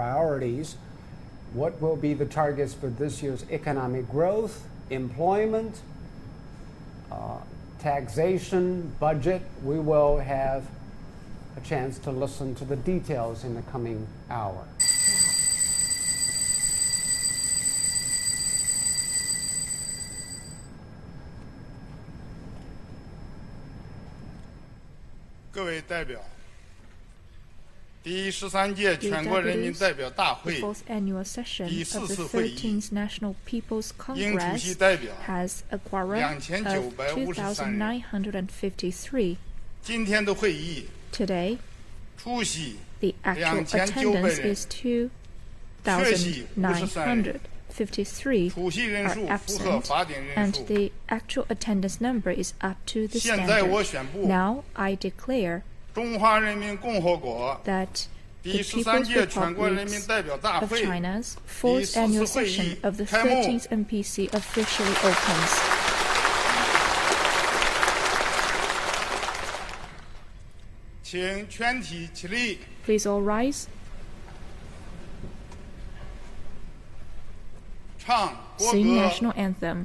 priorities. What will be the targets for this year's economic growth, employment, taxation, budget? We will have a chance to listen to the details in the coming hour. 各位代表，第13届全国人民代表大会第4次会议应出席代表2953人。今天的会议出席2900人，缺席53人。53 are absent, and the actual attendance number is up to the standard. Now I declare 中华人民共和国 that 第 the 13 People's 届全国人民 Republic 代表大 of 会 China's 第 fourth 4 annual 次会 session 议 of the 开幕。 13th NPC officially opens. 请全体起立。 Please all rise. 唱国 Sing 歌。 national anthem.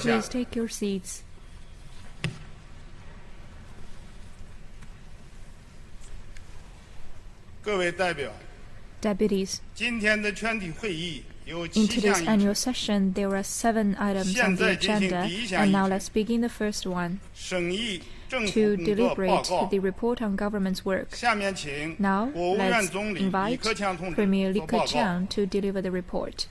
Please take your seats. 各位代表， Deputies, 今天的全体会议有 in 7 today's 项议 annual 程。 session, there are 7 items on 现 the 在进行 agenda, 第一项 and 议 now 程 let's begin the first one, 审议政府 to 工作报 deliberate 告。 the report on government's work. 下面请 Now, 国务院 let's 总理李 invite 克强同志 Premier Li 做报告。 Keqiang to deliver the report.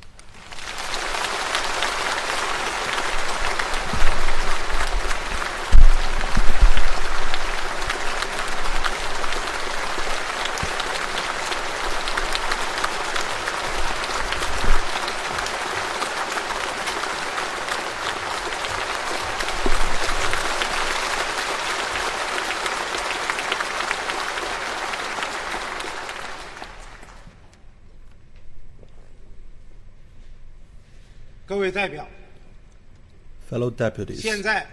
各位代表， Fellow deputies, 现在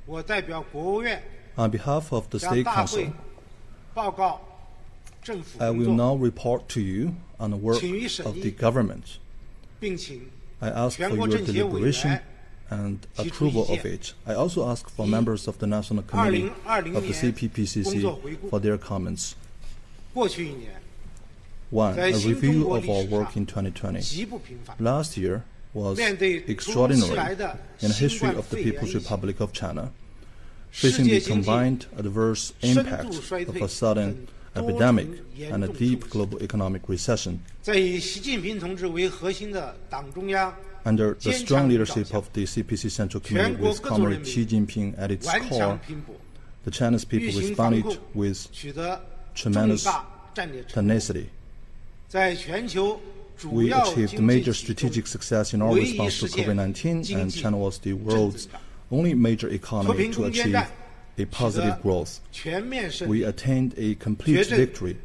我代表国务院 on behalf of the 向 State 大会 Council, 报告政府 I 工 will 作， now report to you on the work 请予审 of 议 the government. 并请 I ask 全 for 国 your 政协委 deliberation 员 and 提出意 approval of 见。 it. I also ask for members of the National Committee 2020 of the 年 CPPCC 工作回顾。 for their comments. 过去一年 1. 在 A 新中 review 国 of 历 our 史 work 上 in 2020. 极不平凡。 Last year was 面对突如其 extraordinary 来的 in the 新 history 冠 of the 肺炎 People's 疫情， Republic of China, 世 facing 界 the 经济 combined adverse 深 impact 度衰 of 退 a sudden 等多 epidemic 重严 and a 重 deep 冲击。 global economic recession. 在以习近平同志为核心的党中央 Under the 坚 strong 强领导 leadership 下， of the CPC Central 全 Committee 国 with 各族人 Comrade Xi 民 Jinping at its 顽 core, 强拼搏， the Chinese 预 people 行防 responded 控， with 取得重 tremendous 大战略成果。 tenacity. 在全球主 We 要 achieved 经 major 济体中 strategic success in our 唯一 response to 实现 COVID-19, 经 and 济 China was the 正 world's 增长。 only major 和 economy 平 to 攻坚 achieve 战 a 取 positive 得 growth. 全面胜 We 利， attained a complete 决胜 victory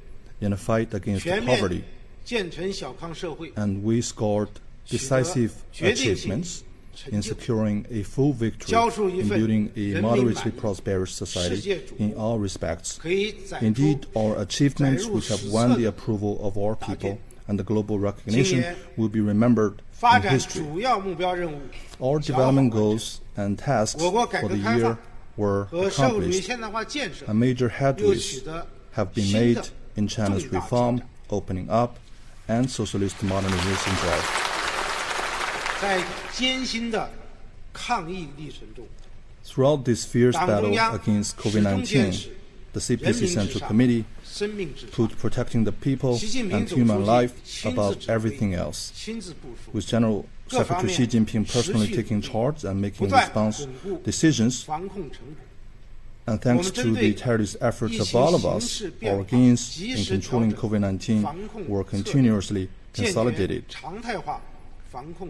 in the fight against 全面 poverty, 建成小康社会， and we scored decisive 取得决定性 achievements 成 in 就， securing a full victory 交出一 in 份 building a 人民 moderately 满意 prosperous 世 society 界瞩 in 目 all respects. 可以载出 Indeed, our 载 achievements 入 which have 史 won 册 the 的 approval of our 大 people 片。 and the global 今 recognition 年 will be remembered 发 in 展 history. 主要目标任务 Our 较好 development 完成 goals and tasks 我国改 for 革 the 开 year 放 were 和社会主义 accomplished, 现代化建设 and major 又取 headways 得 have been 新 made 的 in China's 重大进 reform, 展。 opening up, and socialist modernization drive. 在艰辛的抗疫历程中， Throughout this fierce 党中 battle 央 against 始终坚 COVID-19, 持 the CPC Central Committee put protecting the people and human life above everything else, with General Secretary Xi Jinping personally taking charge and making response decisions. And thanks to the tireless efforts of all of us, our gains in controlling COVID-19 were continuously consolidated.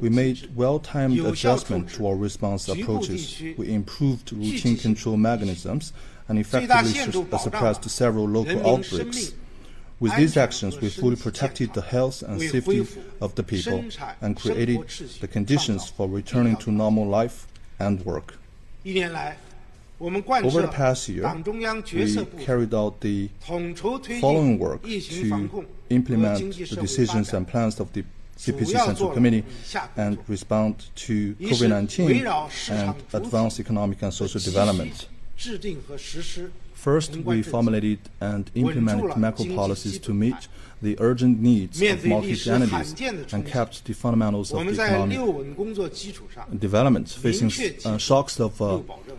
We made well-timed adjustment to our response approaches. We improved routine control mechanisms and effectively suppressed several local outbreaks. With these actions, we fully protected the health and safety of the people and created the conditions for returning to normal life and work. Over the past year, we carried out the following work to implement the decisions and plans of the CPC Central Committee and respond to COVID-19 and advance economic and social development. First, we formulated and implemented macro policies to meet the urgent needs of market entities and kept the fundamentals of the economic development, facing shocks of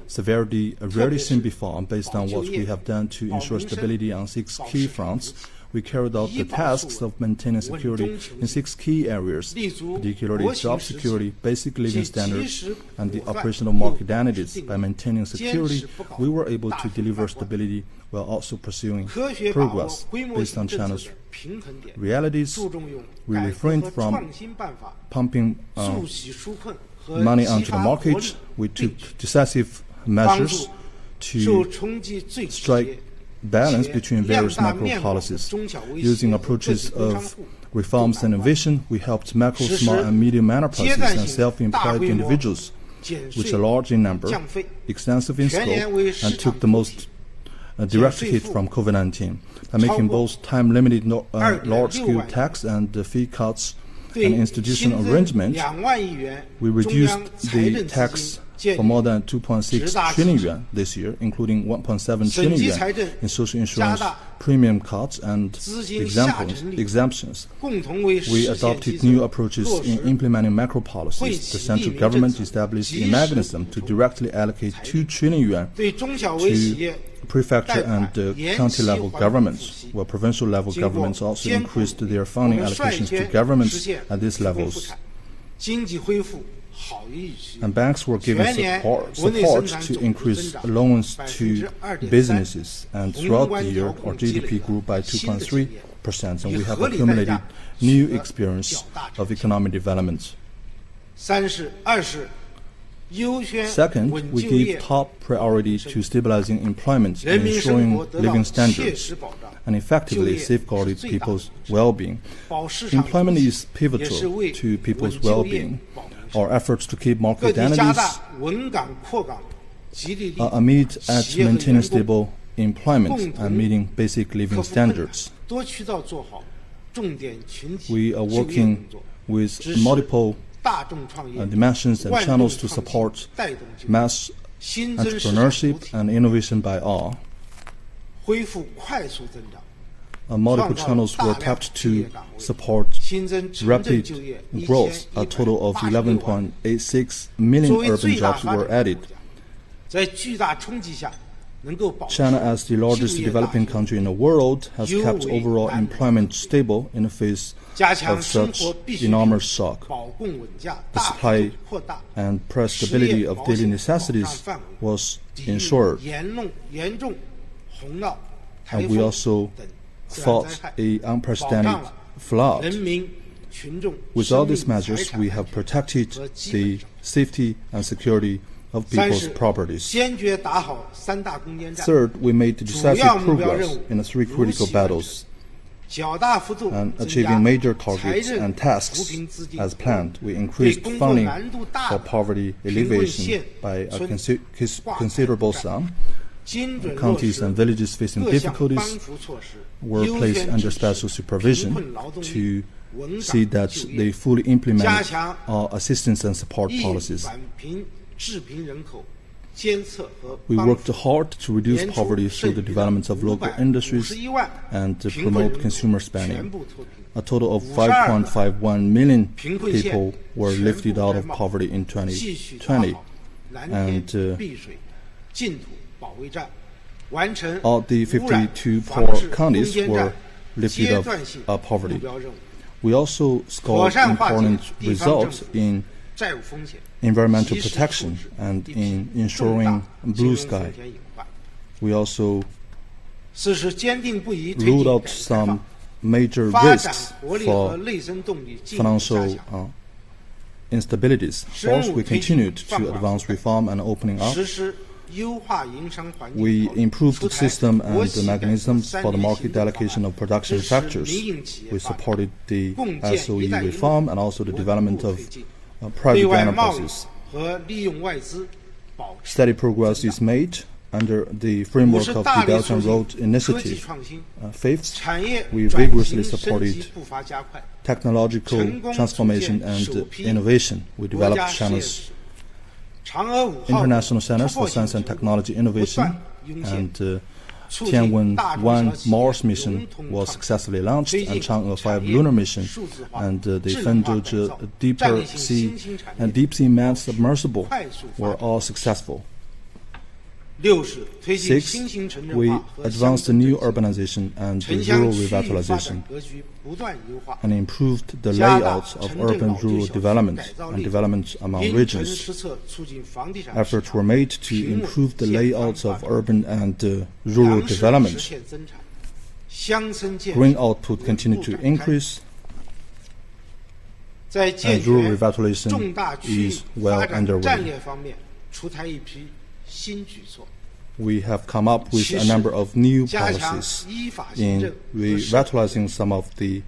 severity rarely seen before. Based on what we have done to ensure stability on 6 key fronts, we carried out the tasks of maintaining security in 6 key areas, particularly job security, basic living standards, and the operational market entities. By maintaining security, we were able to deliver stability while also pursuing progress based on China's realities. We refrained from pumping money onto the market. We took decisive measures to strike balance between various macro policies. Using approaches of reforms and innovation, we helped macro, small and medium enterprises and self-employed individuals, which are large in number, extensive in scope, and took the most direct hit from COVID-19 by making both time-limited large-scale tax and fee cuts and institutional arrangements. We reduced the tax for more than 2.6 trillion yuan this year, including 1.7 trillion yuan in social insurance premium cuts and exemptions. We adopted new approaches in implementing macro policies. The central government established a mechanism to directly allocate 2 trillion yuan to prefecture and county-level governments, while provincial-level governments also increased their funding allocations to governments at these levels. And banks were given support to increase loans to businesses. And throughout the year, our GDP grew by 2.3%, and we have accumulated new experience of economic development. Second, we gave top priority to stabilizing employment and ensuring living standards, and effectively safeguarded people's well-being. Employment is pivotal to people's well-being. Our efforts to keep market entities amid at maintaining stable employment and meeting basic living standards. We are working with multiple dimensions and channels to support mass entrepreneurship and innovation by all. Multiple channels were tapped to support rapid growth. A total of 11.86 million urban jobs were added. China, as the largest developing country in the world, has kept overall employment stable in the face of such enormous shock. The supply and price stability of daily necessities was ensured. And we also fought an unprecedented flood. With all these measures, we have protected the safety and security of people's properties. Third, we made decisive progress in the 3 critical battles and achieving major targets and tasks as planned. We increased funding for poverty alleviation by a considerable sum. Counties and villages facing difficulties were placed under special supervision to see that they fully implement our assistance and support policies. We worked hard to reduce poverty through the development of local industries and to promote consumer spending. A total of 5.51 million people were lifted out of poverty in 2020, and all the 52 poor counties were lifted of poverty. We also scored important results in environmental protection and in ensuring blue sky. We also ruled out some major risks for financial instabilities. Fourth, we continued to advance reform and opening up. We improved the system and the mechanisms for the market allocation of production factors. We supported the SOE reform and also the development of private enterprises. Steady progress is made under the framework of the Belt and Road Initiative. Fifth, we vigorously supported technological transformation and innovation. We developed China's international centers for science and technology innovation, and Tianwen-1 Mars mission was successfully launched, and Chang'e 5 lunar mission, and the Fenzhou deeper sea and deep sea manned submersible were all successful. Six, we advanced the new urbanization and rural revitalization and improved the layouts of urban-rural development and development among regions. Efforts were made to improve the layouts of urban and rural development. Grain output continued to increase, and rural revitalization is well underway. We have come up with a number of new policies in revitalizing some of the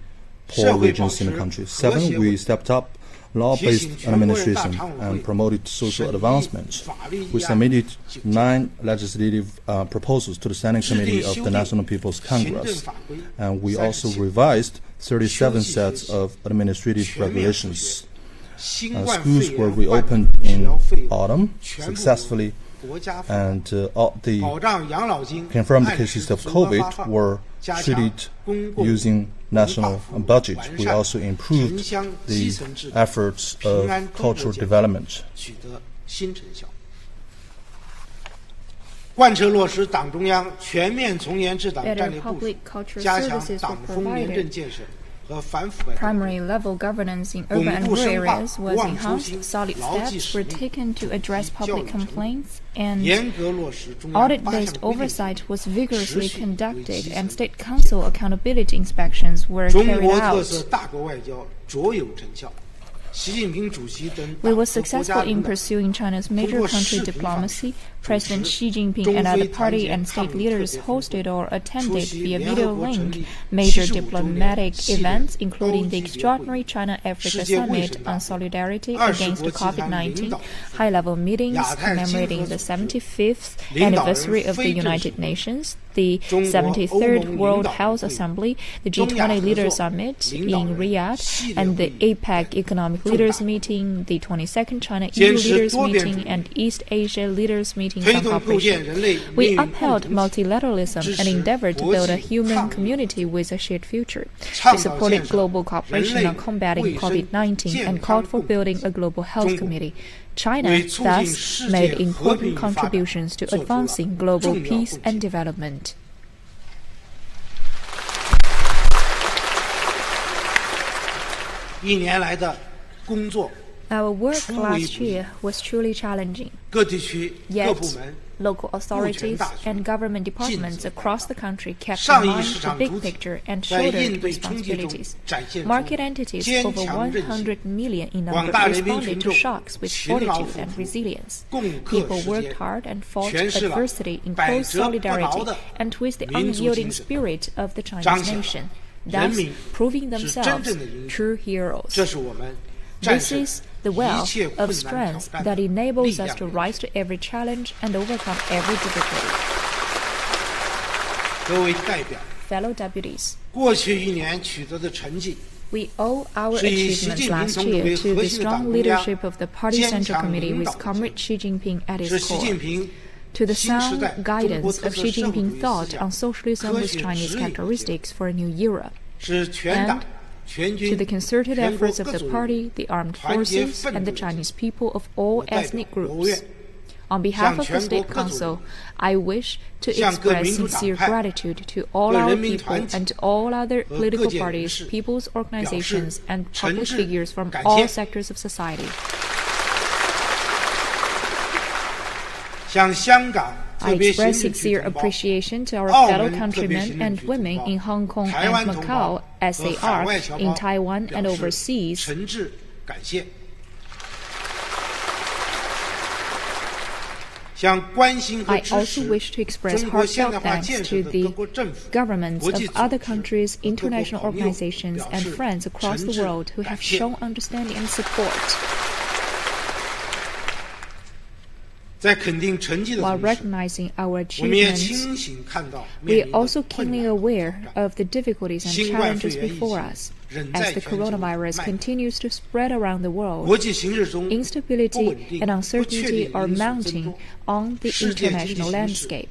poor regions in the country. 7, we stepped up law-based administration and promoted social advancement. We submitted 9 legislative proposals to the Standing Committee of the National People's Congress, and we also revised 37 sets of administrative regulations. Schools were reopened in autumn successfully, and the confirmed cases of COVID were treated using national budget. We also improved the efforts of cultural development. 贯彻落实党中央全面从严治党战略部署，加强党风廉政建设。 Primary level governance in urban and rural areas was enhanced, solid steps were taken to address public complaints, and audit-based oversight was vigorously conducted, and State Council accountability inspections were carried out. We were successful in pursuing China's major country diplomacy. President Xi Jinping and other party and state leaders hosted or attended via video link major diplomatic events, including the extraordinary China-Africa Summit on Solidarity Against COVID-19, high-level meetings commemorating the 75th anniversary of the United Nations, the 73rd World Health Assembly, the G20 Leaders Summit in Riyadh, and the APEC Economic Leaders Meeting, the 22nd China-EU Leaders Meeting, and East Asia Leaders Meeting on cooperation. We upheld multilateralism and endeavored to build a human community with a shared future. We supported global cooperation on combating COVID-19 and called for building a global health committee. China thus made important contributions to advancing global peace and development. Our work last year was truly challenging. Yet, local authorities and government departments across the country kept in mind the big picture and shouldered responsibilities. Market entities over 100 million in number responded to shocks with fortitude and resilience. People worked hard and fought adversity in close solidarity and with the unyielding spirit of the Chinese nation, thus proving themselves true heroes. This is the well of strength that enables us to rise to every challenge and overcome every difficulty. Fellow deputies, we owe our achievements last year to the strong leadership of the Party Central Committee with Comrade Xi Jinping at its core, to the sound guidance of Xi Jinping thought on socialism with Chinese characteristics for a new era, and to the concerted efforts of the party, the armed forces, and the Chinese people of all ethnic groups. On behalf of the State Council, I wish to express sincere gratitude to all our people and all other political parties, people's organizations, and public figures from all sectors of society. I express sincere appreciation to our fellow countrymen and women in Hong Kong and Macau as they are in Taiwan and overseas. I also wish to express heartfelt thanks to the governments of other countries, international organizations, and friends across the world who have shown understanding and support. While recognizing our achievements, we are also keenly aware of the difficulties and challenges before us. As the coronavirus continues to spread around the world, instability and uncertainty are mounting on the international landscape,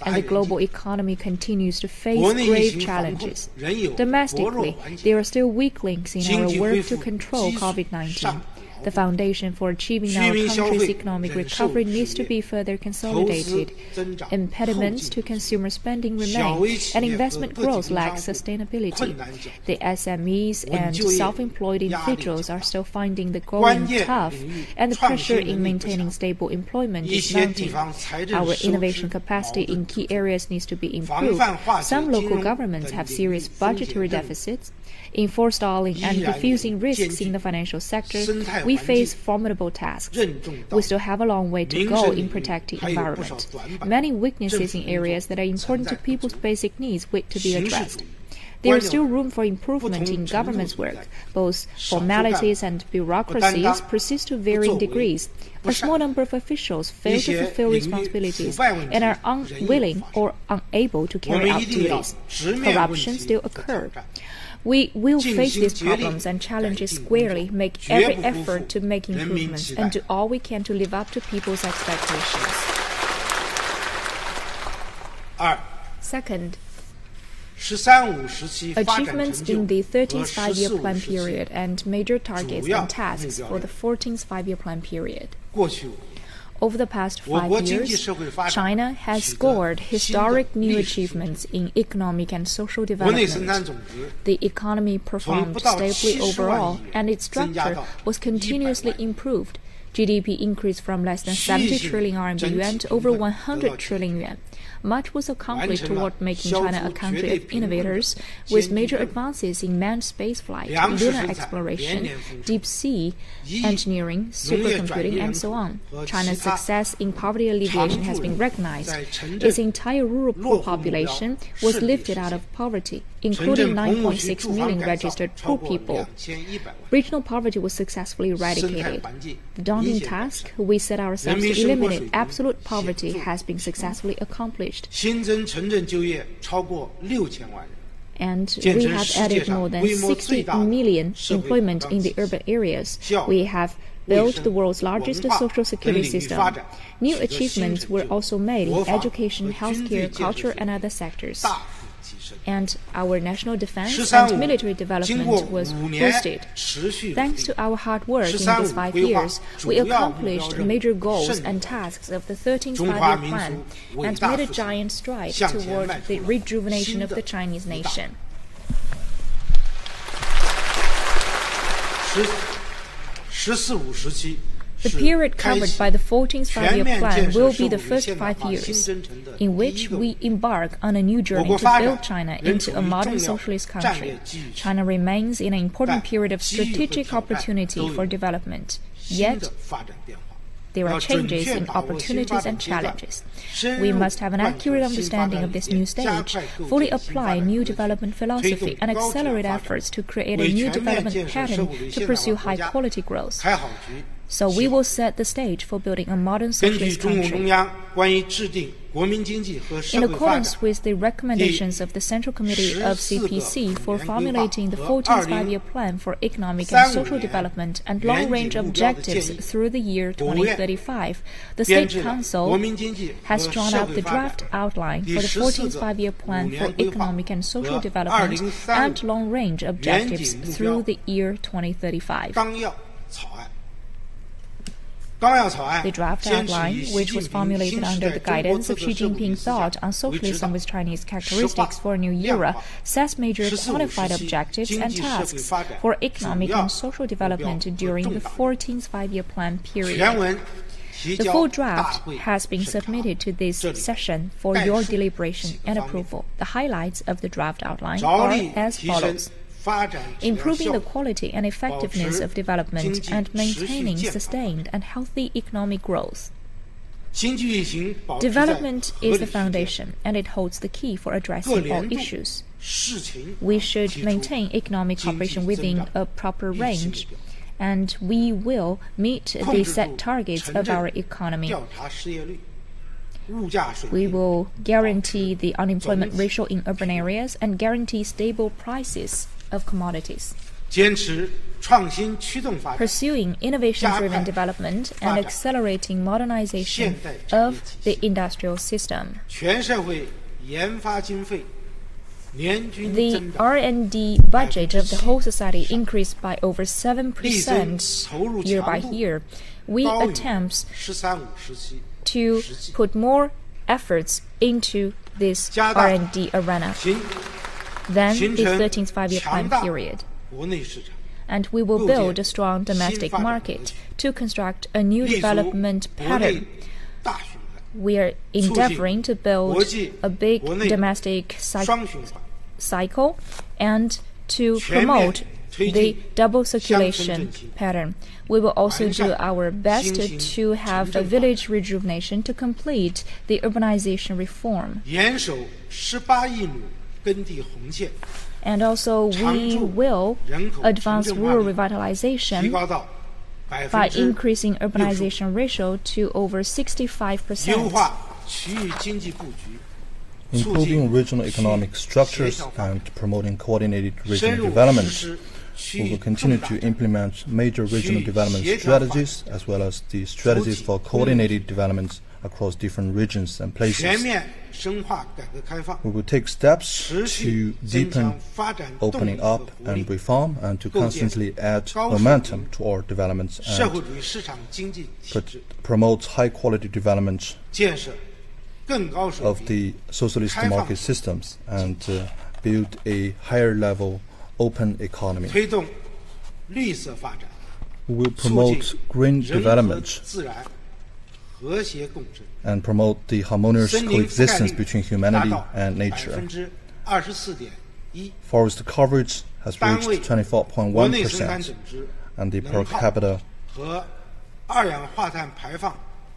and the global economy continues to face grave challenges. Domestically, there are still weak links in our work to control COVID-19. The foundation for achieving our country's economic recovery needs to be further consolidated. Impediments to consumer spending remain, and investment growth lacks sustainability. The SMEs and self-employed individuals are still finding the going tough, and the pressure in maintaining stable employment is mounting. Our innovation capacity in key areas needs to be improved. Some local governments have serious budgetary deficits. In forestalling and diffusing risks in the financial sector, we face formidable tasks. We still have a long way to go in protecting the environment. Many weaknesses in areas that are important to people's basic needs wait to be addressed. There is still room for improvement in government's work. Both formalities and bureaucracies persist to varying degrees. A small number of officials fail to fulfill responsibilities and are unwilling or unable to carry out duties. Corruption still occurs. We will face these problems and challenges squarely, make every effort to make improvements, and do all we can to live up to people's expectations. Second, achievements in the 13th five-year plan period and major targets and tasks for the 14th five-year plan period. Over the past 5 years, China has scored historic new achievements in economic and social development. The economy performed stably overall, and its structure was continuously improved. GDP increased from less than 70 trillion RMB to over 100 trillion yuan. Much was accomplished toward making China a country of innovators, with major advances in manned spaceflight, lunar exploration, deep-sea engineering, supercomputing, and so on. China's success in poverty alleviation has been recognized. Its entire rural population was lifted out of poverty, including 9.6 million registered poor people. Regional poverty was successfully eradicated. The daunting task we set ourselves to eliminate absolute poverty has been successfully accomplished. And we have added more than 60 million employment in the urban areas. We have built the world's largest social security system. New achievements were also made in education, healthcare, culture, and other sectors. And our national defense and military development was boosted. Thanks to our hard work in these 5 years, we accomplished major goals and tasks of the 13th five-year plan and made a giant stride toward the rejuvenation of the Chinese nation. The period covered by the 14th five-year plan will be the first 5 years, in which we embark on a new journey to build China into a modern socialist country. China remains in an important period of strategic opportunity for development, yet there are changes in opportunities and challenges. We must have an accurate understanding of this new stage, fully apply new development philosophy, and accelerate efforts to create a new development pattern to pursue high-quality growth. So we will set the stage for building a modern socialist country. In accordance with the recommendations of the Central Committee of CPC for formulating the 14th five-year plan for economic and social development and long-range objectives through the year 2035, the State Council has drawn up the draft outline for the 14th five-year plan for economic and social development and long-range objectives through the year 2035. The draft outline, which was formulated under the guidance of Xi Jinping thought on socialism with Chinese characteristics for a new era, sets major quantified objectives and tasks for economic and social development during the 14th five-year plan period. The full draft has been submitted to this session for your deliberation and approval. The highlights of the draft outline are as follows. Improving the quality and effectiveness of development and maintaining sustained and healthy economic growth. Development is the foundation, and it holds the key for addressing all issues. We should maintain economic cooperation within a proper range, and we will meet the set targets of our economy. We will guarantee the unemployment ratio in urban areas and guarantee stable prices of commodities. Pursuing innovation-driven development and accelerating modernization of the industrial system. The R&D budget of the whole society increased by over 7% year by year. We attempt to put more efforts into this R&D arena than the 13th five-year plan period. And we will build a strong domestic market to construct a new development pattern. We are endeavoring to build a big domestic cycle and to promote the double circulation pattern. We will also do our best to have a village rejuvenation to complete the urbanization reform. And also we will advance rural revitalization by increasing urbanization ratio to over 65%. Improving regional economic structures and promoting coordinated regional development. We will continue to implement major regional development strategies as well as the strategies for coordinated development across different regions and places. We will take steps to deepen opening up and reform and to constantly add momentum to our developments and promote high-quality development of the socialist market systems and build a higher-level open economy. We will promote green development and promote the harmonious coexistence between humanity and nature. Forest coverage has reached 24.1%, and the per capita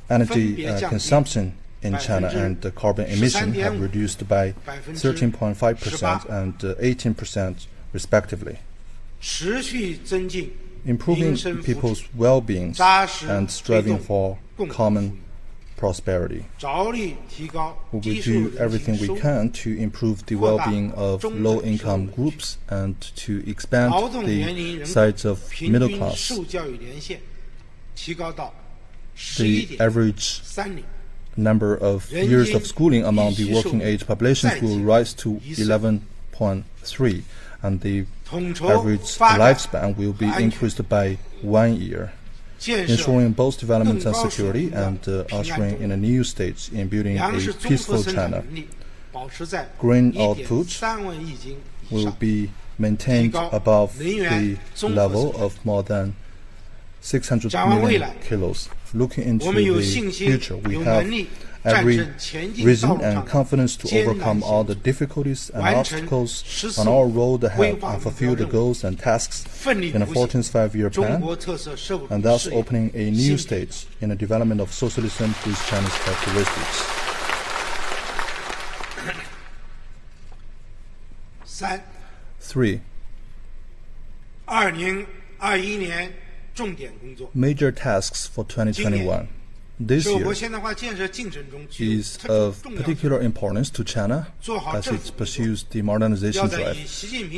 energy consumption in China and the carbon emission have reduced by 13.5% and 18% respectively. Improving people's well-being and striving for common prosperity. We will do everything we can to improve the well-being of low-income groups and to expand the size of middle class. The average number of years of schooling among the working age populations will rise to 11.3, and the average lifespan will be increased by 1 year, ensuring both development and security and ushering in a new stage in building a peaceful China. Grain output will be maintained above the level of more than 600 million kilos. Looking into the future, we have every reason and confidence to overcome all the difficulties and obstacles on our road ahead and fulfill the goals and tasks in the 14th five-year plan, and thus opening a new stage in the development of socialism with Chinese characteristics. 3. Major tasks for 2021. This year is of particular importance to China as it pursues the modernization drive.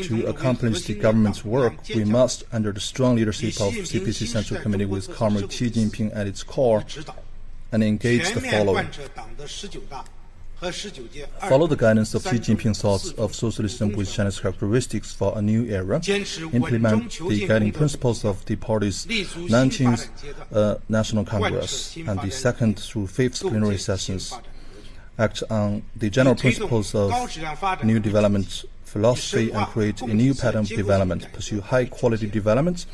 To accomplish the government's work, we must, under the strong leadership of CPC Central Committee with Comrade Xi Jinping at its core, and engage the following. Follow the guidance of Xi Jinping's thoughts of socialism with Chinese characteristics for a new era. Implement the guiding principles of the party's 19th National Congress and the 2nd through 5th plenary sessions. Act on the general principles of new development philosophy and create a new pattern of development. Pursue high-quality development,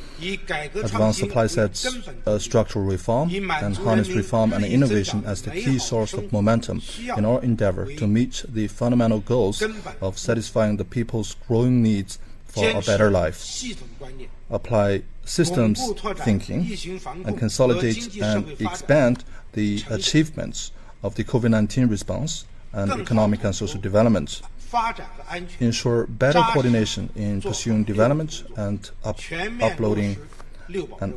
advance supply-side structural reform, and harness reform and innovation as the key source of momentum in our endeavor to meet the fundamental goals of satisfying the people's growing needs for a better life. Apply systems thinking and consolidate and expand the achievements of the COVID-19 response and economic and social development. Ensure better coordination in pursuing development and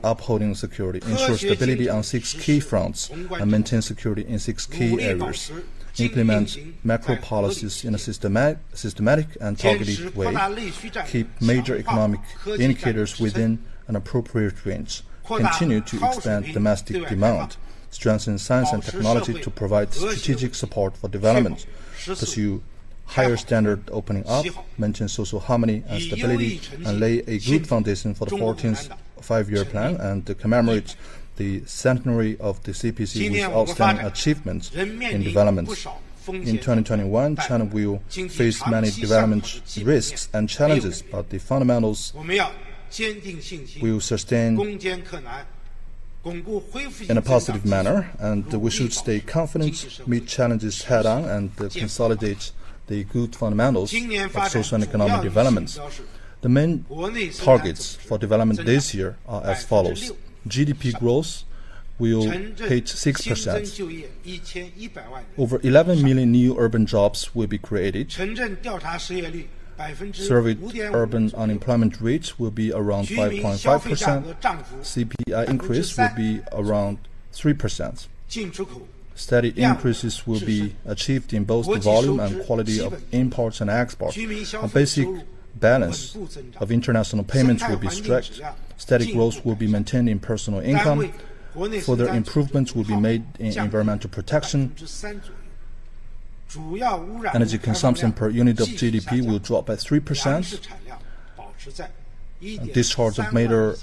upholding security. Ensure stability on 6 key fronts and maintain security in 6 key areas. Implement macro policies in a systematic and targeted way. Keep major economic indicators within an appropriate range. Continue to expand domestic demand. Strengthen science and technology to provide strategic support for development. Pursue higher standard opening up, maintain social harmony and stability, and lay a good foundation for the 14th five-year plan and to commemorate the centenary of the CPC with outstanding achievements in development. In 2021, China will face many development risks and challenges, but the fundamentals will sustain in a positive manner, and we should stay confident, meet challenges head-on, and consolidate the good fundamentals of social and economic development. The main targets for development this year are as follows. GDP growth will hit 6%. Over 11 million new urban jobs will be created. Surveyed urban unemployment rate will be around 5.5%. CPI increase will be around 3%. Steady increases will be achieved in both the volume and quality of imports and exports. A basic balance of international payments will be struck. Steady growth will be maintained in personal income. Further improvements will be made in environmental protection. Energy consumption per unit of GDP will drop by 3%. Discharge of major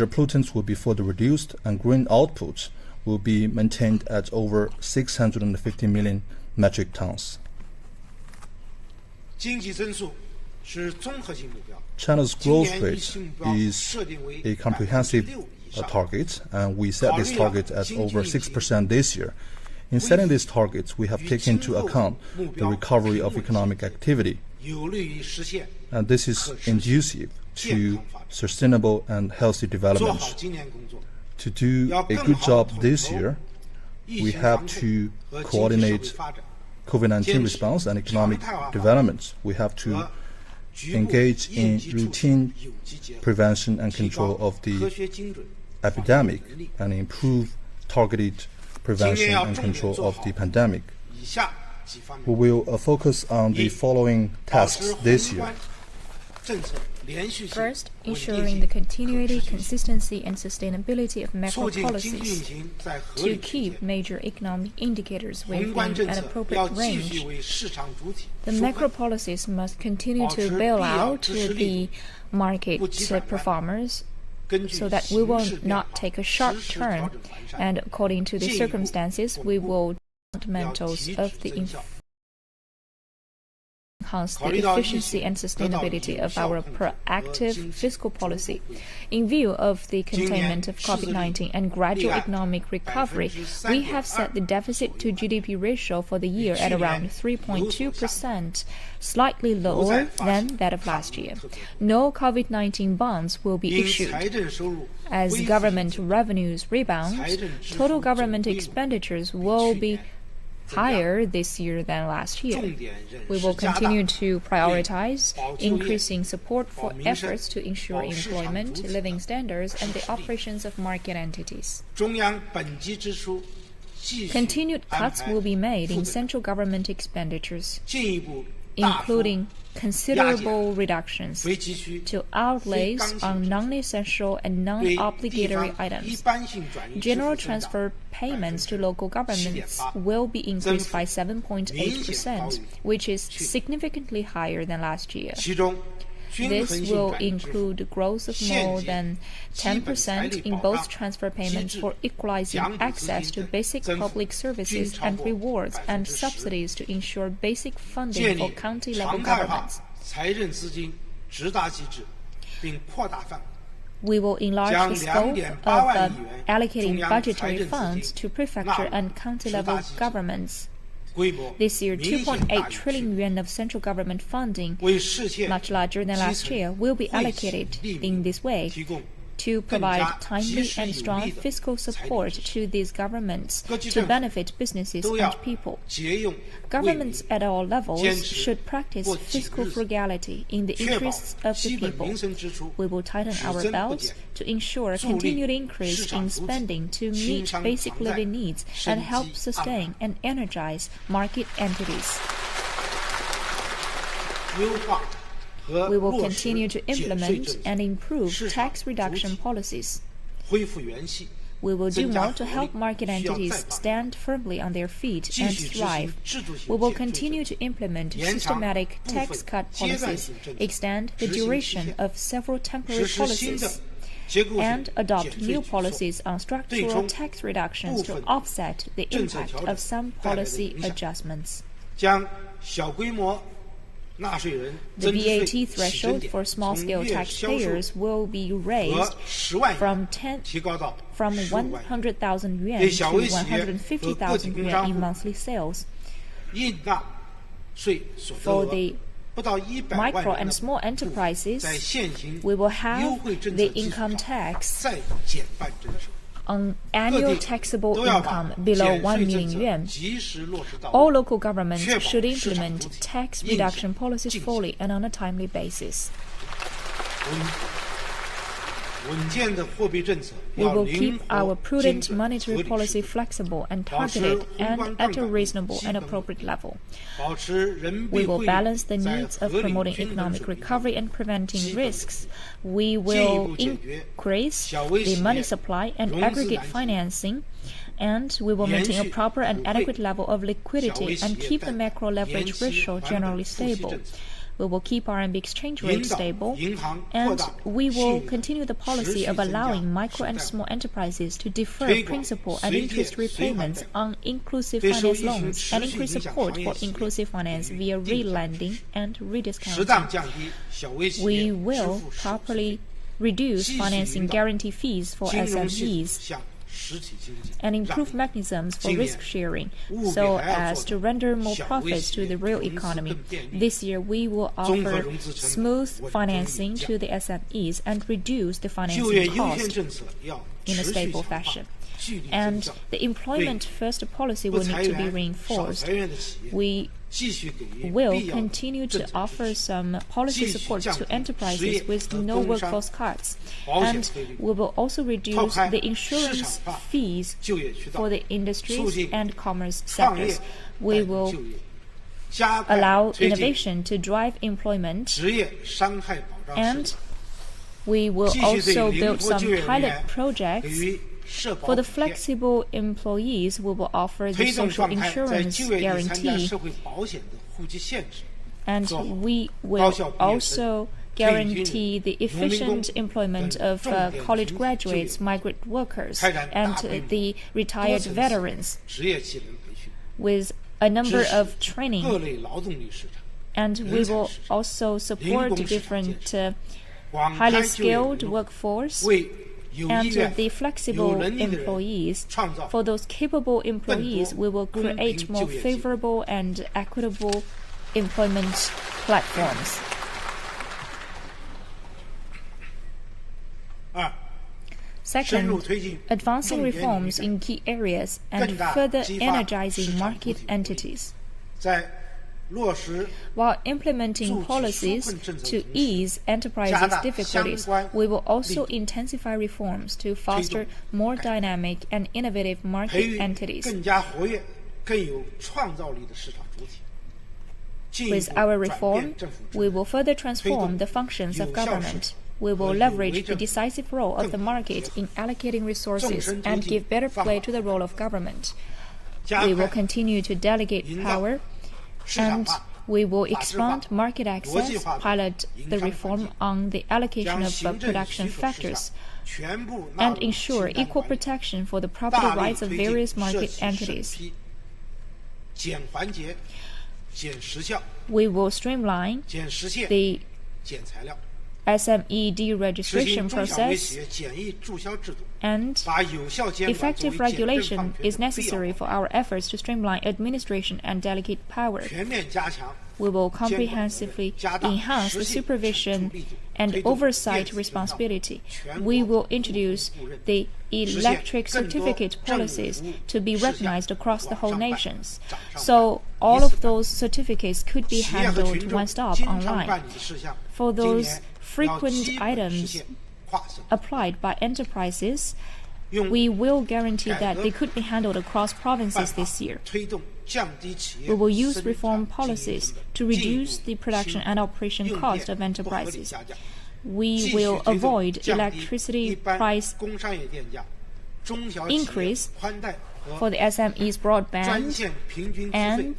pollutants will be further reduced, and green output will be maintained at over 650 million metric tons. China's growth rate is a comprehensive target, and we set this target at over 6% this year. In setting these targets, we have taken into account the recovery of economic activity, and this is conducive to sustainable and healthy development. To do a good job this year, we have to coordinate COVID-19 response and economic development. We have to engage in routine prevention and control of the epidemic and improve targeted prevention and control of the pandemic. We will focus on the following tasks this year. First, ensuring the continuity, consistency, and sustainability of macro policies to keep major economic indicators within an appropriate range. The macro policies must continue to bail out the market performers so that we will not take a sharp turn, and according to the circumstances, we will fundamentals of the enhance the efficiency and sustainability of our proactive fiscal policy. In view of the containment of COVID-19 and gradual economic recovery, we have set the deficit to GDP ratio for the year at around 3.2%, slightly lower than that of last year. No COVID-19 bonds will be issued. As government revenues rebound, total government expenditures will be higher this year than last year. We will continue to prioritize increasing support for efforts to ensure employment, living standards, and the operations of market entities. Continued cuts will be made in central government expenditures. including considerable reductions to outlays on non-essential and non-obligatory items. General transfer payments to local governments will be increased by 7.8%, which is significantly higher than last year. This will include growth of more than 10% in both transfer payments for equalizing access to basic public services and rewards and subsidies to ensure basic funding for county-level governments. We will enlarge the scope of allocating budgetary funds to prefecture and county-level governments. This year, 2.8 trillion yuan of central government funding, much larger than last year, will be allocated in this way to provide timely and strong fiscal support to these governments to benefit businesses and people. Governments at all levels should practice fiscal frugality in the interests of the people. We will tighten our belts to ensure a continued increase in spending to meet basic living needs and help sustain and energize market entities. We will continue to implement and improve tax reduction policies. We will do more to help market entities stand firmly on their feet and thrive. We will continue to implement systematic tax cut policies, extend the duration of several temporary policies, and adopt new policies on structural tax reductions to offset the impact of some policy adjustments. The VAT threshold for small-scale taxpayers will be raised from 100,000 yuan to 150,000 yuan in monthly sales. For the micro and small enterprises, we will have the income tax on annual taxable income below 1 million yuan. All local governments should implement tax reduction policies fully and on a timely basis. We will keep our prudent monetary policy flexible and targeted and at a reasonable and appropriate level. We will balance the needs of promoting economic recovery and preventing risks. We will increase the money supply and aggregate financing, and we will maintain a proper and adequate level of liquidity and keep the macro leverage ratio generally stable. We will keep RMB exchange rate stable, and we will continue the policy of allowing micro and small enterprises to defer principal and interest repayments on inclusive finance loans and increase support for inclusive finance via re-lending and rediscounting. We will properly reduce financing guarantee fees for SMEs and improve mechanisms for risk sharing so as to render more profits to the real economy. This year, we will offer smooth financing to the SMEs and reduce the financing cost in a stable fashion. And the employment-first policy will need to be reinforced. We will continue to offer some policy support to enterprises with no workforce cuts, and we will also reduce the insurance fees for the industries and commerce sectors. We will allow innovation to drive employment, and we will also build some pilot projects. For the flexible employees, we will offer the social insurance guarantee, and we will also guarantee the efficient employment of college graduates, migrant workers, and the retired veterans with a number of training. And we will also support different highly skilled workforce and the flexible employees. For those capable employees, we will create more favorable and equitable employment platforms. Second, advancing reforms in key areas and further energizing market entities. While implementing policies to ease enterprises' difficulties, we will also intensify reforms to foster more dynamic and innovative market entities. With our reform, we will further transform the functions of government. We will leverage the decisive role of the market in allocating resources and give better play to the role of government. We will continue to delegate power, and we will expand market access, pilot the reform on the allocation of production factors, and ensure equal protection for the property rights of various market entities. We will streamline the SME deregistration process, and effective regulation is necessary for our efforts to streamline administration and delegate power. We will comprehensively enhance the supervision and oversight responsibility. We will introduce the electric certificate policies to be recognized across the whole nations. So all of those certificates could be handled one-stop online. For those frequent items applied by enterprises, we will guarantee that they could be handled across provinces this year. We will use reform policies to reduce the production and operation cost of enterprises. We will avoid electricity price increase for the SME's broadband, and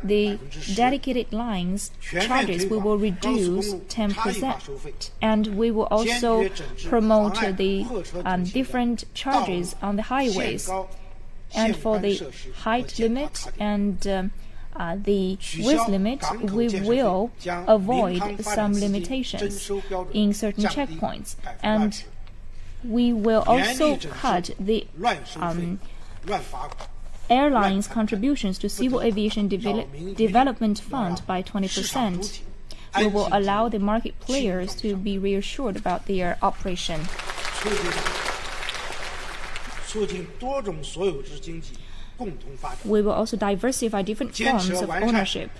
the dedicated lines charges we will reduce 10%. And we will also promote the different charges on the highways. And for the height limit and the width limit, we will avoid some limitations in certain checkpoints. And we will also cut the airlines' contributions to Civil Aviation Development Fund by 20%. We will allow the market players to be reassured about their operation. We will also diversify different forms of ownership.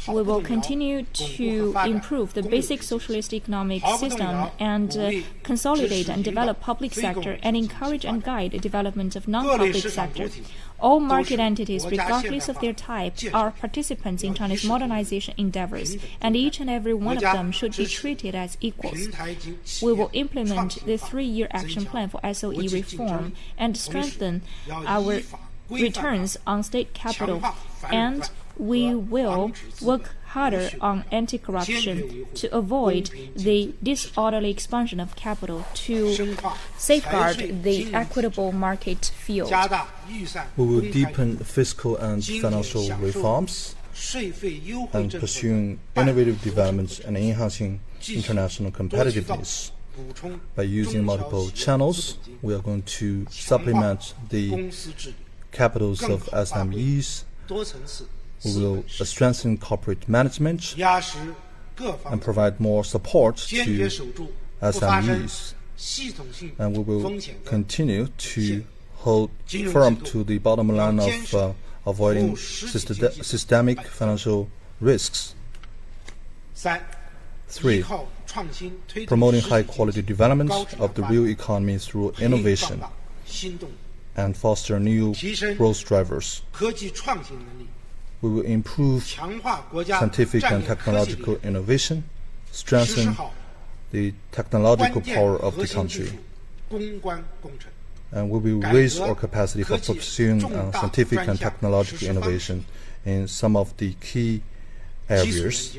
We will continue to improve the basic socialist economic system and consolidate and develop public sector and encourage and guide the development of non-public sector. All market entities, regardless of their type, are participants in China's modernization endeavors, and each and every one of them should be treated as equals. We will implement the 3-year action plan for SOE reform and strengthen our returns on state capital, and we will work harder on anti-corruption to avoid the disorderly expansion of capital to safeguard the equitable market field. We will deepen fiscal and financial reforms and pursuing innovative developments and enhancing international competitiveness. By using multiple channels, we are going to supplement the capitals of SMEs. We will strengthen corporate management and provide more support to SMEs. And we will continue to hold firm to the bottom line of avoiding systemic financial risks. 3. Promoting high-quality development of the real economy through innovation and foster new growth drivers. We will improve scientific and technological innovation, strengthen the technological power of the country, and we will raise our capacity for pursuing scientific and technological innovation in some of the key areas.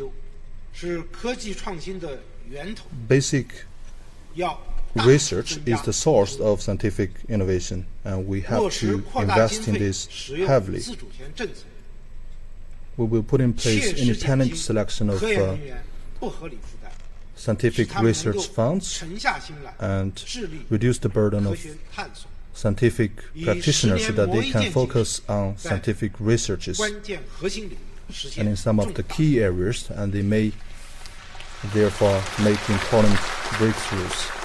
Basic research is the source of scientific innovation, and we have to invest in this heavily. We will put in place independent selection of scientific research funds and reduce the burden of scientific practitioners so that they can focus on scientific researches and in some of the key areas, and they may therefore make important breakthroughs.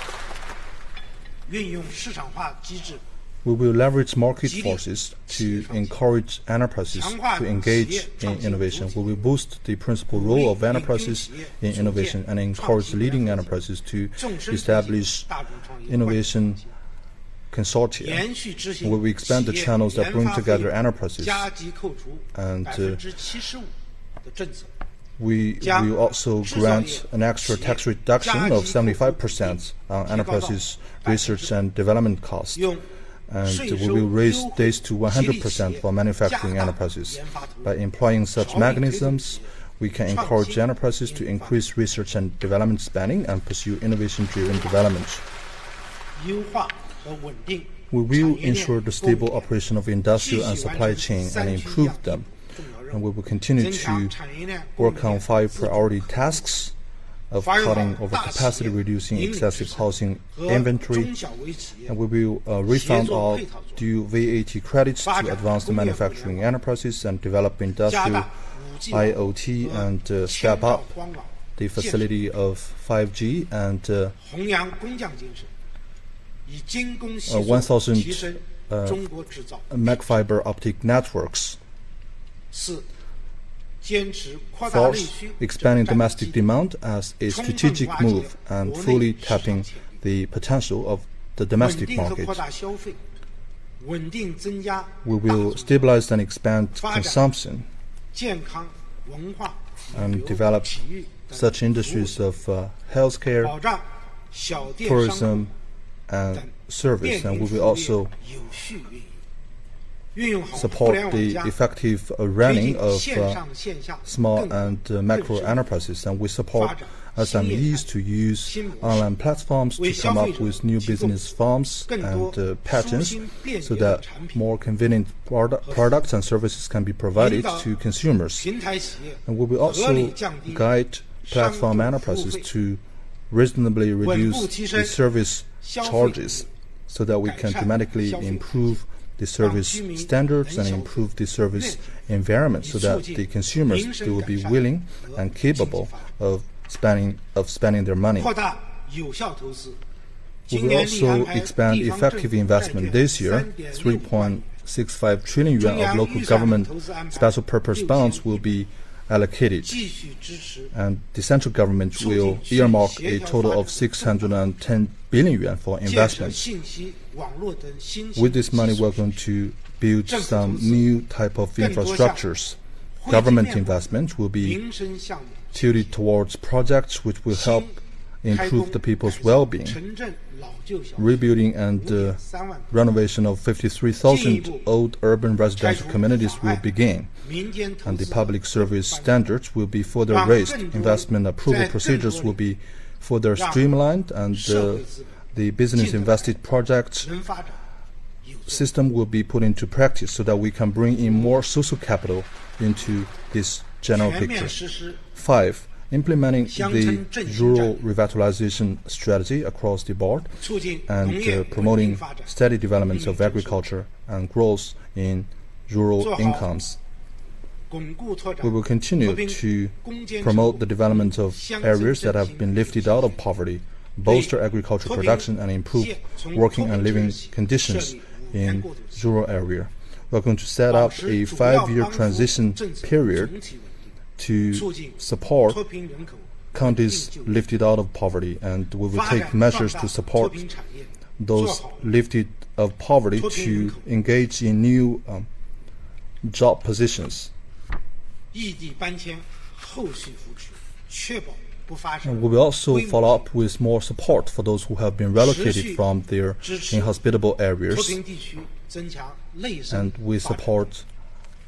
We will leverage market forces to encourage enterprises to engage in innovation. We will boost the principal role of enterprises in innovation and encourage leading enterprises to establish innovation consortia, where we expand the channels that bring together enterprises. And we will also grant an extra tax reduction of 75% on enterprises' research and development costs. And we will raise this to 100% for manufacturing enterprises. By employing such mechanisms, we can encourage enterprises to increase research and development spending and pursue innovation-driven development. We will ensure the stable operation of industrial and supply chain and improve them. And we will continue to work on 5 priority tasks of cutting overcapacity, reducing excessive housing inventory, and we will refund all due VAT credits to advance the manufacturing enterprises and develop industrial IoT and step up the facility of 5G and 1,000 Mac fiber optic networks. Fourth, expanding domestic demand as a strategic move and fully tapping the potential of the domestic market. We will stabilize and expand consumption and develop such industries of healthcare, tourism, and service, and we will also support the effective running of small and macro enterprises, and we support SMEs to use online platforms to come up with new business forms and patents so that more convenient products and services can be provided to consumers. And we will also guide platform enterprises to reasonably reduce the service charges so that we can dramatically improve the service standards and improve the service environment so that the consumers they will be willing and capable of spending their money. We will also expand effective investment this year. 3.65 trillion yuan of local government special purpose bonds will be allocated, and the central government will earmark a total of 610 billion yuan for investments. With this money, we're going to build some new type of infrastructures. Government investment will be tilted towards projects which will help improve the people's well-being. Rebuilding and renovation of 53,000 old urban residential communities will begin, and the public service standards will be further raised. Investment approval procedures will be further streamlined, and the business invested projects system will be put into practice so that we can bring in more social capital into this general picture. 5. Implementing the rural revitalization strategy across the board and promoting steady development of agriculture and growth in rural incomes. We will continue to promote the development of areas that have been lifted out of poverty, bolster agricultural production, and improve working and living conditions in rural area. We are going to set up a 5-year transition period to support counties lifted out of poverty, and we will take measures to support those lifted out of poverty to engage in new job positions. And we will also follow up with more support for those who have been relocated from their inhospitable areas, and we support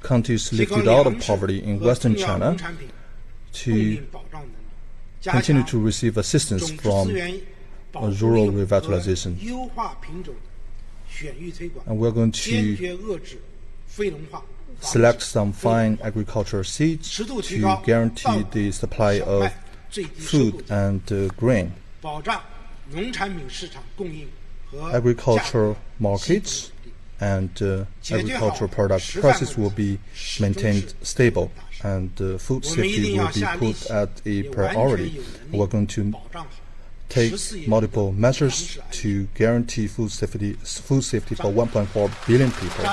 counties lifted out of poverty in Western China to continue to receive assistance from rural revitalization. And we're going to select some fine agricultural seeds to guarantee the supply of food and grain. Agricultural markets and agricultural product prices will be maintained stable, and food safety will be put at a priority. We're going to take multiple measures to guarantee food safety for 1.4 billion people.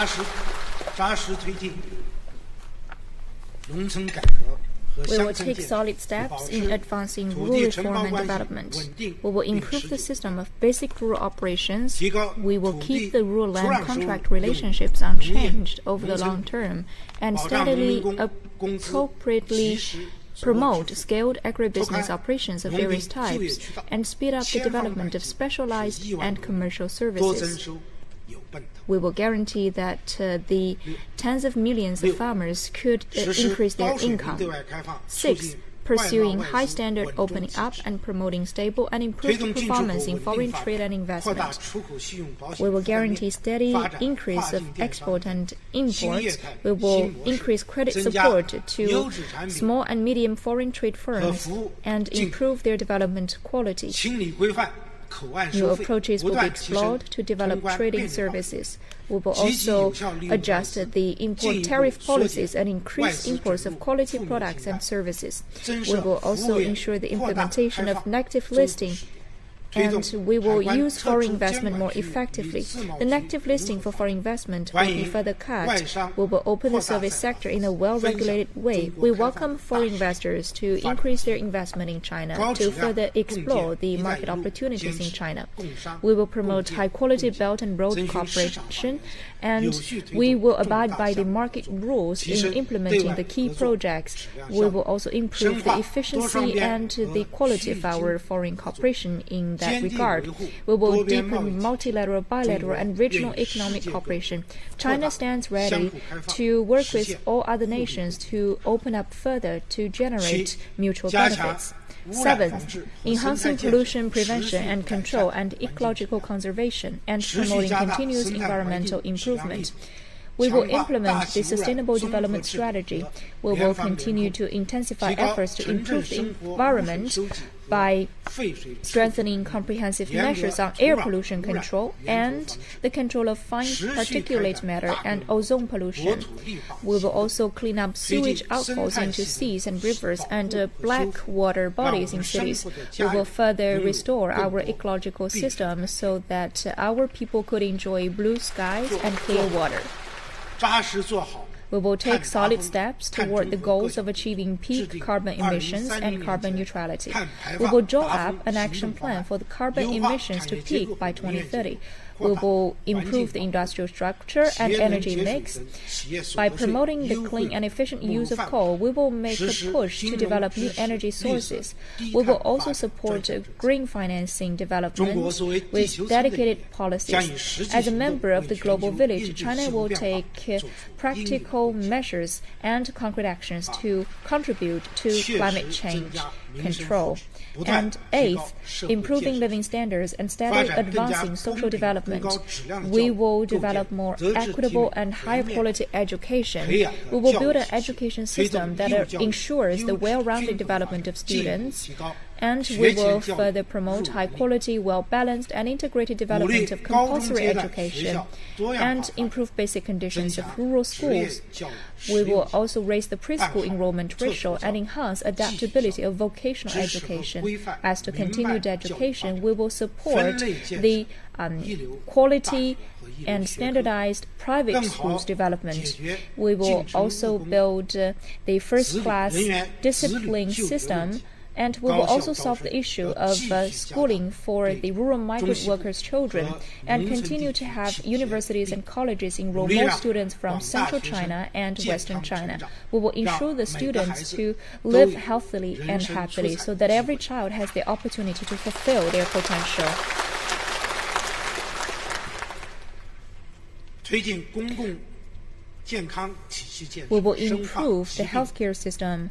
We will take solid steps in advancing rural reform and development. We will improve the system of basic rural operations. We will keep the rural land contract relationships unchanged over the long term and steadily, appropriately promote scaled agribusiness operations of various types and speed up the development of specialized and commercial services. We will guarantee that the tens of millions of farmers could increase their income. 6. Pursuing high-standard opening up and promoting stable and improved performance in foreign trade and investment. We will guarantee steady increase of export and imports. We will increase credit support to small and medium foreign trade firms and improve their development quality. New approaches will be explored to develop trading services. We will also adjust the import tariff policies and increase imports of quality products and services. We will also ensure the implementation of negative listing, and we will use foreign investment more effectively. The negative listing for foreign investment will be further cut. We will open the service sector in a well-regulated way. We welcome foreign investors to increase their investment in China to further explore the market opportunities in China. We will promote high-quality Belt and Road cooperation, and we will abide by the market rules in implementing the key projects. We will also improve the efficiency and the quality of our foreign cooperation in that regard. We will deepen multilateral, bilateral, and regional economic cooperation. China stands ready to work with all other nations to open up further to generate mutual benefits. 7. Enhancing pollution prevention and control and ecological conservation and promoting continuous environmental improvement. We will implement the Sustainable Development Strategy. We will continue to intensify efforts to improve the environment by strengthening comprehensive measures on air pollution control and the control of fine particulate matter and ozone pollution. We will also clean up sewage outfalls into seas and rivers and black water bodies in cities. We will further restore our ecological system so that our people could enjoy blue skies and clear water. We will take solid steps toward the goals of achieving peak carbon emissions and carbon neutrality. We will draw up an action plan for the carbon emissions to peak by 2030. We will improve the industrial structure and energy mix. By promoting the clean and efficient use of coal, we will make a push to develop new energy sources. We will also support green financing development with dedicated policies. As a member of the global village, China will take practical measures and concrete actions to contribute to climate change control. And 8th, improving living standards and steadily advancing social development. We will develop more equitable and higher quality education. We will build an education system that ensures the well-rounded development of students. And we will further promote high-quality, well-balanced, and integrated development of compulsory education and improve basic conditions of rural schools. We will also raise the preschool enrollment ratio and enhance adaptability of vocational education. As to continued education, we will support the quality and standardized private schools development. We will also build the first-class discipline system, and we will also solve the issue of schooling for the rural migrant workers' children and continue to have universities and colleges enroll more students from central China and western China. We will ensure the students to live healthily and happily so that every child has the opportunity to fulfill their potential. We will improve the healthcare system.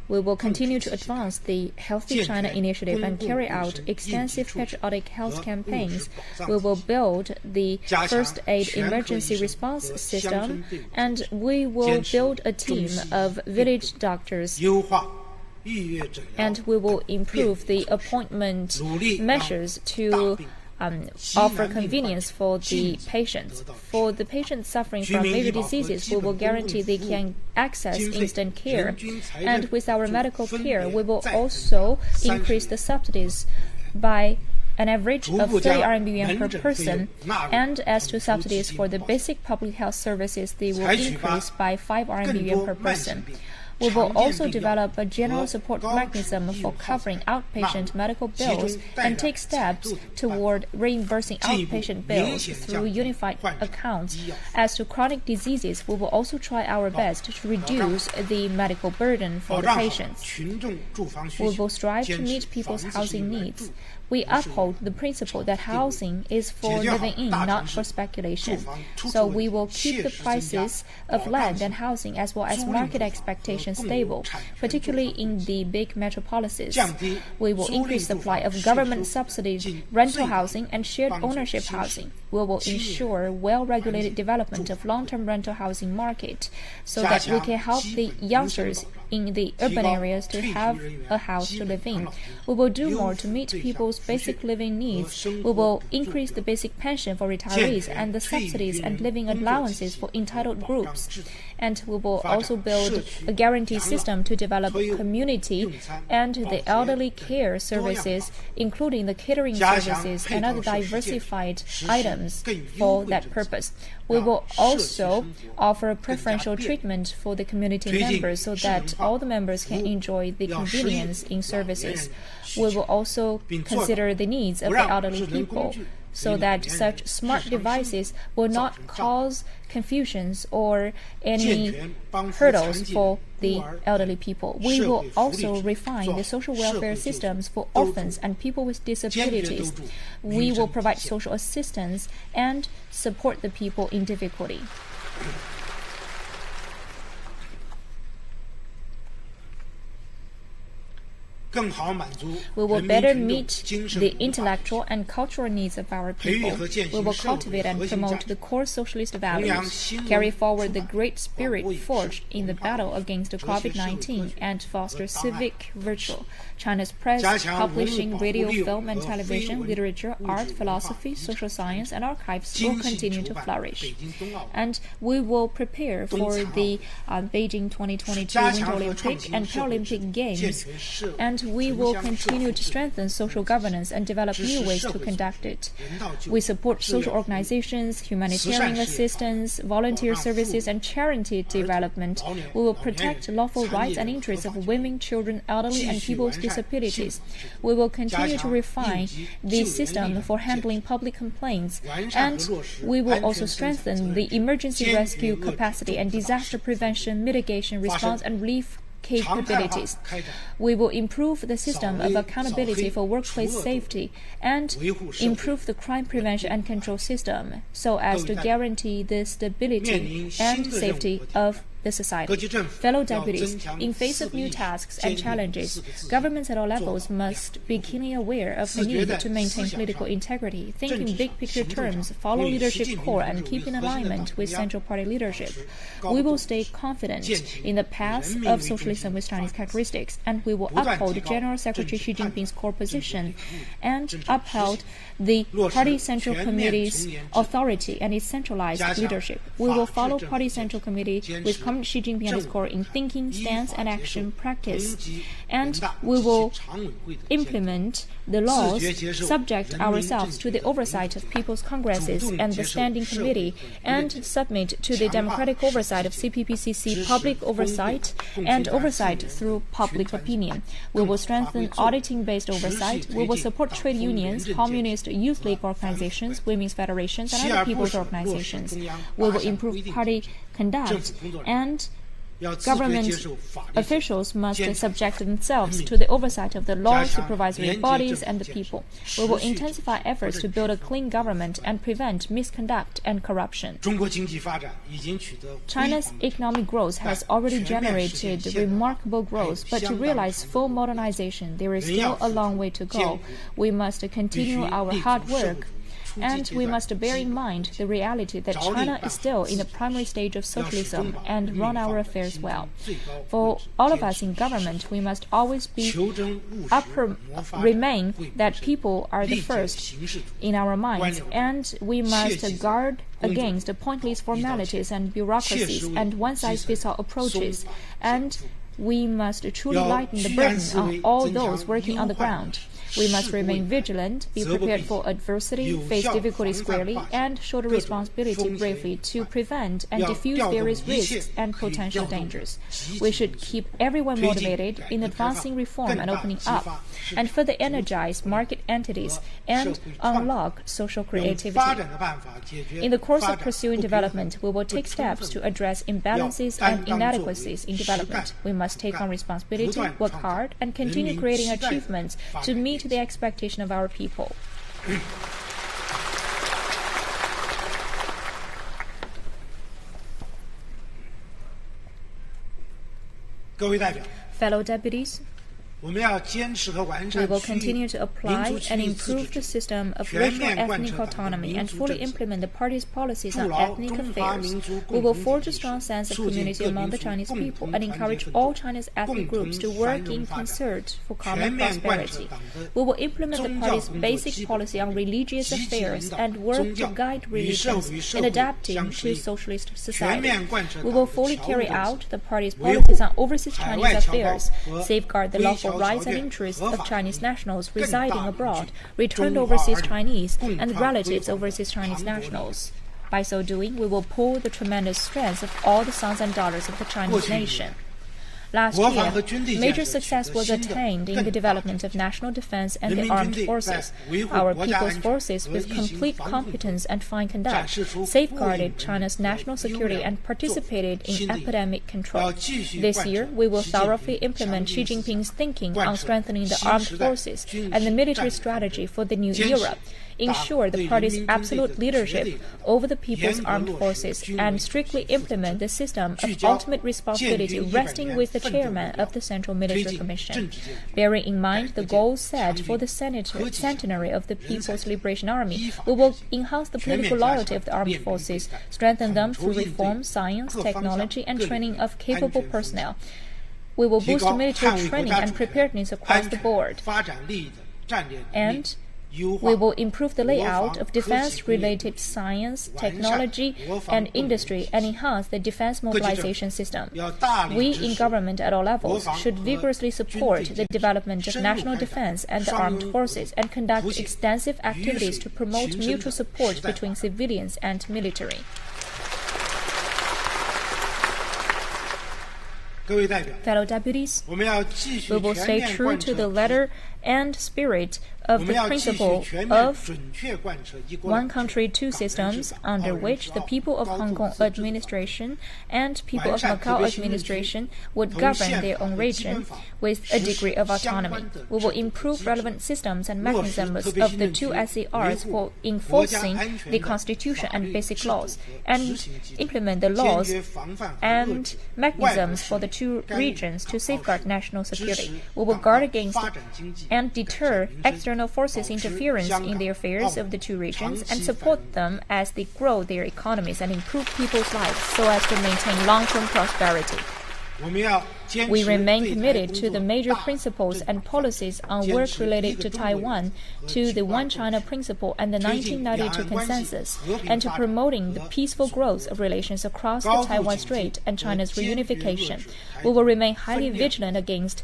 We will continue to advance the Healthy China initiative and carry out extensive patriotic health campaigns. We will build the first aid emergency response system, and we will build a team of village doctors. And we will improve the appointment measures to offer convenience for the patients. For the patients suffering from major diseases, we will guarantee they can access instant care. And with our medical care, we will also increase the subsidies by an average of 30 RMB per person. And as to subsidies for the basic public health services, they will increase by 5 RMB per person. We will also develop a general support mechanism for covering outpatient medical bills and take steps toward reimbursing outpatient bills through unified accounts. As to chronic diseases, we will also try our best to reduce the medical burden for the patients. We will strive to meet people's housing needs. We uphold the principle that housing is for living in, not for speculation. So we will keep the prices of land and housing as well as market expectations stable, particularly in the big metropolises. We will increase the supply of government-subsidized rental housing and shared ownership housing. We will ensure well-regulated development of long-term rental housing market so that we can help the youngsters in the urban areas to have a house to live in. We will do more to meet people's basic living needs. We will increase the basic pension for retirees and the subsidies and living allowances for entitled groups. And we will also build a guarantee system to develop community and the elderly care services, including the catering services and other diversified items for that purpose. We will also offer preferential treatment for the community members so that all the members can enjoy the convenience in services. We will also consider the needs of the elderly people so that such smart devices will not cause confusions or any hurdles for the elderly people. We will also refine the social welfare systems for orphans and people with disabilities. We will provide social assistance and support the people in difficulty. We will better meet the intellectual and cultural needs of our people. We will cultivate and promote the core socialist values, carry forward the great spirit forged in the battle against COVID-19, and foster civic virtue. China's press, publishing, radio, film, and television, literature, art, philosophy, social science, and archives will continue to flourish. And we will prepare for the Beijing 2022 Winter Olympic and Paralympic Games, and we will continue to strengthen social governance and develop new ways to conduct it. We support social organizations, humanitarian assistance, volunteer services, and charity development. We will protect lawful rights and interests of women, children, elderly, and people with disabilities. We will continue to refine the system for handling public complaints, and we will also strengthen the emergency rescue capacity and disaster prevention, mitigation, response, and relief capabilities. We will improve the system of accountability for workplace safety and improve the crime prevention and control system so as to guarantee the stability and safety of the society. Fellow deputies, in face of new tasks and challenges, governments at all levels must be keenly aware of the need to maintain political integrity, think in big picture terms, follow leadership core, and keep in alignment with central party leadership. We will stay confident in the path of socialism with Chinese characteristics, and we will uphold General Secretary Xi Jinping's core position and uphold the Party Central Committee's authority and its centralized leadership. We will follow Party Central Committee with Xi Jinping at its core in thinking, stance, and action practice. And we will implement the laws, subject ourselves to the oversight of People's Congresses and the Standing Committee, and submit to the democratic oversight of CPPCC public oversight and oversight through public opinion. We will strengthen auditing-based oversight. We will support trade unions, communist youth league organizations, women's federations, and other people's organizations. We will improve party conduct, and government officials must subject themselves to the oversight of the law, supervisory bodies, and the people. We will intensify efforts to build a clean government and prevent misconduct and corruption. China's economic growth has already generated remarkable growth, but to realize full modernization, there is still a long way to go. We must continue our hard work, and we must bear in mind the reality that China is still in the primary stage of socialism and run our affairs well. For all of us in government, we must always remain that people are the first in our minds, and we must guard against pointless formalities and bureaucracies and one-size-fits-all approaches, and we must truly lighten the burden on all those working on the ground. We must remain vigilant, be prepared for adversity, face difficulty squarely, and shoulder responsibility bravely to prevent and diffuse various risks and potential dangers. We should keep everyone motivated in advancing reform and opening up, and further energize market entities and unlock social creativity. In the course of pursuing development, we will take steps to address imbalances and inadequacies in development. We must take on responsibility, work hard, and continue creating achievements to meet the expectation of our people. Fellow deputies, we will continue to apply and improve the system of regional ethnic autonomy and fully implement the party's policies on ethnic affairs. We will forge a strong sense of community among the Chinese people and encourage all China's ethnic groups to work in concert for common prosperity. We will implement the party's basic policy on religious affairs and work to guide religions in adapting to socialist society. We will fully carry out the party's policies on overseas Chinese affairs, safeguard the lawful rights and interests of Chinese nationals residing abroad, returned overseas Chinese, and relatives of overseas Chinese nationals. By so doing, we will pull the tremendous strength of all the sons and daughters of the Chinese nation. Last year, major success was attained in the development of national defense and the armed forces. Our people's forces, with complete competence and fine conduct, safeguarded China's national security and participated in epidemic control. This year, we will thoroughly implement Xi Jinping's thinking on strengthening the armed forces and the military strategy for the new era, ensure the party's absolute leadership over the people's armed forces, and strictly implement the system of ultimate responsibility resting with the chairman of the Central Military Commission. Bearing in mind the goals set for the centenary of the People's Liberation Army, we will enhance the political loyalty of the armed forces, strengthen them through reform, science, technology, and training of capable personnel. We will boost military training and preparedness across the board. And we will improve the layout of defense-related science, technology, and industry and enhance the defense mobilization system. We in government at all levels should vigorously support the development of national defense and the armed forces and conduct extensive activities to promote mutual support between civilians and military. Fellow deputies, we will stay true to the letter and spirit of the principle of one country, two systems, under which the people of Hong Kong administration and people of Macau administration would govern their own region with a degree of autonomy. We will improve relevant systems and mechanisms of the two SARs for enforcing the Constitution and basic laws, and implement the laws and mechanisms for the two regions to safeguard national security. We will guard against and deter external forces' interference in the affairs of the two regions and support them as they grow their economies and improve people's lives so as to maintain long-term prosperity. We remain committed to the major principles and policies on work related to Taiwan, to the One China principle and the 1992 consensus, and to promoting the peaceful growth of relations across the Taiwan Strait and China's reunification. We will remain highly vigilant against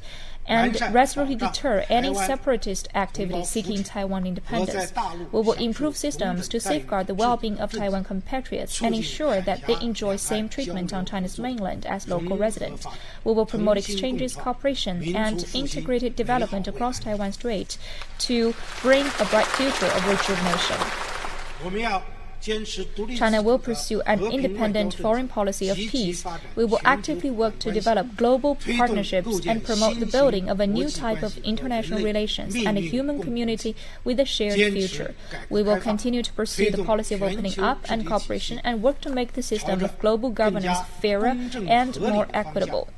and resolutely deter any separatist activity seeking Taiwan independence. We will improve systems to safeguard the well-being of Taiwan compatriots and ensure that they enjoy same treatment on China's mainland as local residents. We will promote exchanges, cooperation, and integrated development across Taiwan Strait to bring a bright future of rejuvenation. China will pursue an independent foreign policy of peace. We will actively work to develop global partnerships and promote the building of a new type of international relations and a human community with a shared future. We will continue to pursue the policy of opening up and cooperation and work to make the system of global governance fairer and more equitable.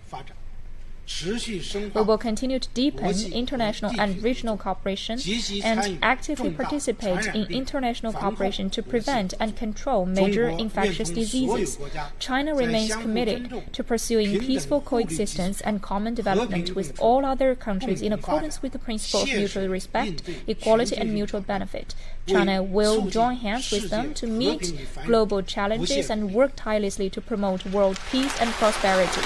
We will continue to deepen international and regional cooperation and actively participate in international cooperation to prevent and control major infectious diseases. China remains committed to pursuing peaceful coexistence and common development with all other countries in accordance with the principle of mutual respect, equality, and mutual benefit. China will join hands with them to meet global challenges and work tirelessly to promote world peace and prosperity.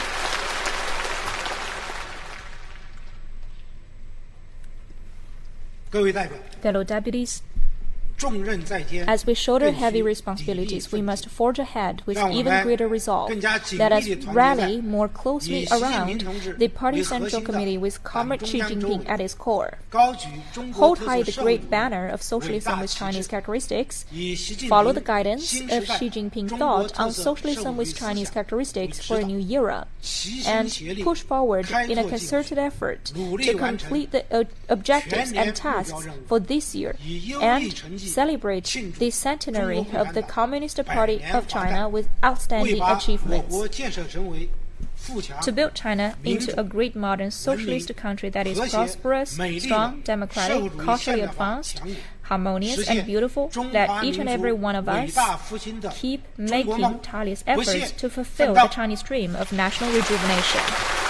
Fellow deputies, as we shoulder heavy responsibilities, we must forge ahead with even greater resolve. Let us rally more closely around the Party Central Committee with Comrade Xi Jinping at its core. Hold high the great banner of socialism with Chinese characteristics. Follow the guidance of Xi Jinping's thought on socialism with Chinese characteristics for a new era. And push forward in a concerted effort to complete the objectives and tasks for this year. And celebrate the centenary of the Communist Party of China with outstanding achievements. To build China into a great modern socialist country that is prosperous, strong, democratic, culturally advanced, harmonious, and beautiful, let each and every one of us keep making tireless efforts to fulfill the Chinese dream of national rejuvenation.